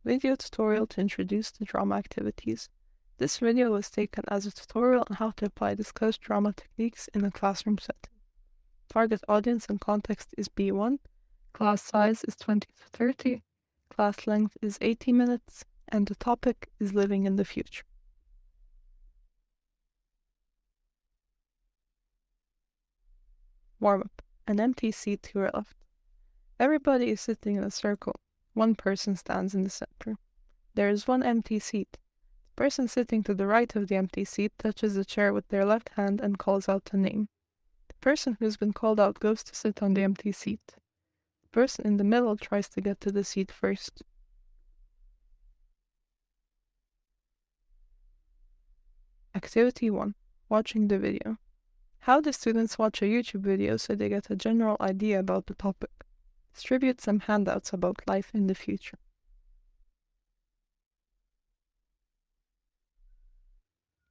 Video tutorial to introduce the drama activities. This video was taken as a tutorial on how to apply discussed drama techniques in a classroom setting. Target audience and context is B1, class size is 20 to 30, class length is 80 minutes, and the topic is living in the future. Warm-up. An empty seat to your left. Everybody is sitting in a circle. One person stands in the center. There is one empty seat. The person sitting to the right of the empty seat touches the chair with their left hand and calls out a name. The person who has been called out goes to sit on the empty seat. The person in the middle tries to get to the seat first. Activity 1. Watching the video. How do students watch a YouTube video so they get a general idea about the topic? Distribute some handouts about life in the future.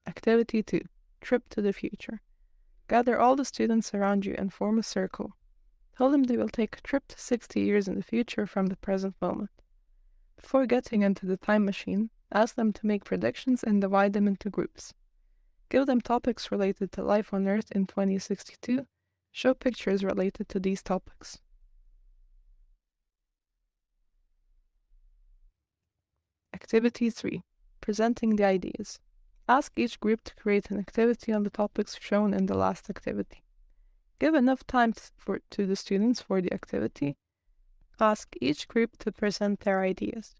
Activity 2. Trip to the future. Gather all the students around you and form a circle. Tell them they will take a trip to 60 years in the future from the present moment. Before getting into the time machine, ask them to make predictions and divide them into groups. Give them topics related to life on Earth in 2062. Show pictures related to these topics. Activity 3. Presenting the ideas. Ask each group to create an activity on the topics shown in the last activity. Give enough time to the students for the activity. Ask each group to present their ideas.